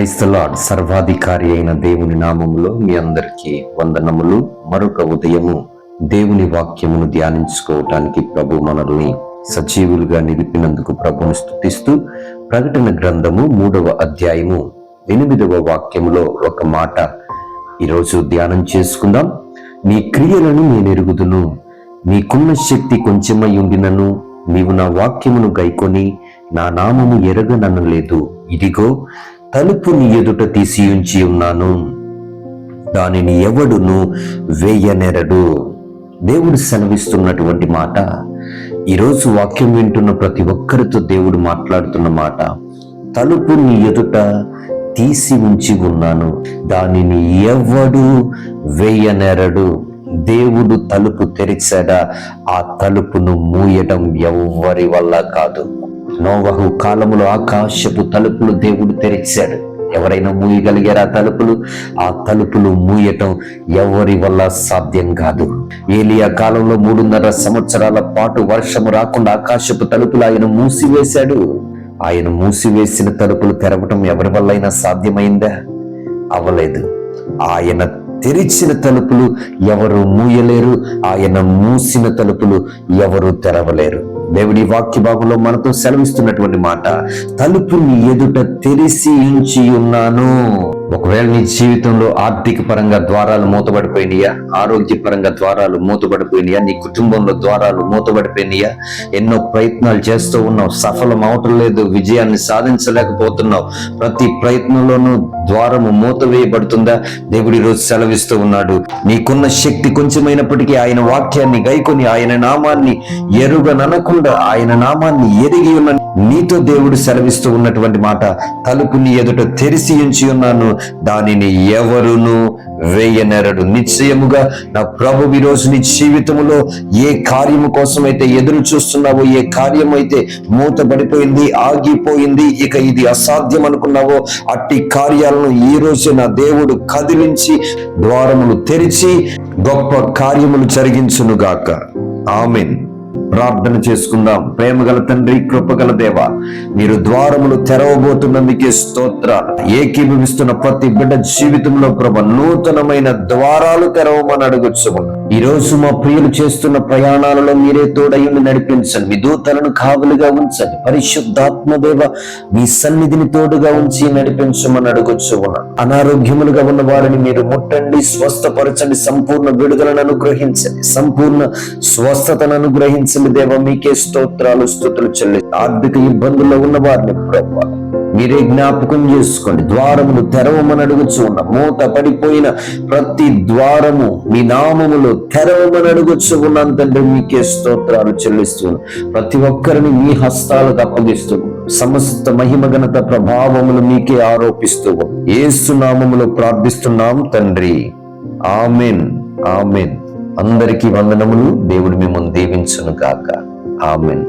Praise the lord. సర్వాధికారి అయిన దేవుని నామములో మీ అందరికీ వందనములు. మరొక ఉదయము దేవుని వాక్యమును ధ్యానించుకోవటానికి ప్రభు మనల్ని సజీవులుగా నిలిపినందుకు ప్రభుని స్తుతిస్తూ, ప్రకటన గ్రంథము 3వ అధ్యాయము 8వ వాక్యములో ఒక మాట ఈరోజు ధ్యానం చేసుకుందాం. నీ క్రియలను నేను ఎరుగుదును, నీకున్న శక్తి కొంచెమై ఉండినను నీవు నా వాక్యమును గైకొని నా నామము ఎరగననలేదు. ఇదిగో తలుపు నీ ఎదుట తీసి ఉంచి ఉన్నాను, దానిని ఎవడును వేయనెరడు. దేవుడు సెలవిస్తున్నటువంటి మాట. ఈరోజు వాక్యం వింటున్న ప్రతి ఒక్కరితో దేవుడు మాట్లాడుతున్న మాట. తలుపు నీ ఎదుట తీసి ఉంచి ఉన్నాను, దానిని ఎవడు వేయనెరడు. దేవుడు తలుపు తెరిచాడా, ఆ తలుపును మూయడం ఎవ్వరి వల్ల కాదు. నోవహు కాలములో ఆకాశపు తలుపులు దేవుడు తెరిచాడు. ఎవరైనా మూయగలిగారు ఆ తలుపులు మూయటం ఎవరి వల్ల సాధ్యం కాదు. ఏలియా కాలంలో 3.5 సంవత్సరాల పాటు వర్షము రాకుండా ఆకాశపు తలుపులు ఆయన మూసివేశాడు. ఆయన మూసివేసిన తలుపులు తెరవటం ఎవరి వల్ల అయినా సాధ్యమైందా? అవ్వలేదు. ఆయన తెరిచిన తలుపులు ఎవరు మూయలేరు, ఆయన మూసిన తలుపులు ఎవరు తెరవలేరు. దేవుడి వాక్య భాగంలో మనతో సెలవిస్తున్నటువంటి మాట, తలుపు నీ ఎదుట తెరిచి ఉంచి ఉన్నాను. ఒకవేళ నీ జీవితంలో ఆర్థిక పరంగా ద్వారాలు మూతబడిపోయినాయా, ఆరోగ్యపరంగా ద్వారాలు మూతబడిపోయినాయా, నీ కుటుంబంలో ద్వారాలు మూతబడిపోయినాయా, ఎన్నో ప్రయత్నాలు చేస్తూ ఉన్నావు, సఫలం అవటం లేదు, విజయాన్ని సాధించలేకపోతున్నావు, ప్రతి ప్రయత్నంలోనూ ద్వారము మూతవేయబడుతుందా? దేవుడి రోజు సెలవిస్తూ ఉన్నాడు, నీకున్న శక్తి కొంచెమైనప్పటికీ ఆయన వాక్యాన్ని గైకొని ఆయన నామాన్ని ఎరుగననకుండా ఆయన నామాన్ని ఎరిగి ఉన్న నీతో దేవుడు సెలవిస్తూ ఉన్నటువంటి మాట, తలుపు నీ ఎదుట తెరిచి ఉంచి ఉన్నాను, దానిని ఎవరును వేయనెరడు. నిశ్చయముగా నా ప్రభు ఈ రోజు నీ జీవితంలో ఏ కార్యము కోసం అయితే ఎదురు చూస్తున్నావో, ఏ కార్యం అయితే మూతబడిపోయింది, ఆగిపోయింది, ఇక ఇది అసాధ్యం అనుకున్నావో, అట్టి కార్యాలను ఈ రోజు నా దేవుడు కదిలించి ద్వారములు తెరిచి గొప్ప కార్యములు జరిగించునుగాక. ఆమేన్. ప్రార్థన చేసుకుందాం. ప్రేమగల తండ్రి, కృపగల దేవ, మీరు ద్వారములు తెరవబోతున్నందుకే స్తోత్రాలు. ఏకీభవిస్తున్న ప్రతి బిడ్డ జీవితంలో ప్రభు నూతనమైన ద్వారాలు తెరవమని అడుగుచున్నాం. ఈ రోజు మా ప్రియులు చేస్తున్న ప్రయాణాలలో మీరే తోడయ్యుండి నడిపించండి. మీ దూతలను కావలిగా ఉంచండి. పరిశుద్ధాత్మ దేవ, మీ సన్నిధిని తోడుగా ఉంచి నడిపించమని అడుగుచున్నాం. అనారోగ్యములుగా ఉన్న వారిని మీరు ముట్టండి, స్వస్థపరచండి, సంపూర్ణ విడుదలను అనుగ్రహించండి, సంపూర్ణ స్వస్థతను అనుగ్రహించండి. దేవ, మీకే స్తోత్రాలు, స్తుతులు చెల్లి. ఆర్థిక ఇబ్బందుల్లో ఉన్న వారిని ప్రభు మీరే జ్ఞాపకం చేసుకోండి. ద్వారములు తెరవమని అడుగుచు ఉన్న మూత పడిపోయిన ప్రతి ద్వారము మీ నామములో తెరవమని అడుగుచు ఉన్నాను తండ్రి. మీకే స్తోత్రాలు చెల్లిస్తున్నాను. ప్రతి ఒక్కరిని మీ హస్తాలకు అప్పగిస్తూ సమస్త మహిమ ఘనత ప్రభావములు మీకే ఆరోపిస్తూ యేసు నామములో ప్రార్థిస్తున్నాం తండ్రి. ఆమేన్, ఆమేన్. అందరికీ వందనములు. దేవుడు మిమ్మల్ని దీవించును గాక. ఆమేన్.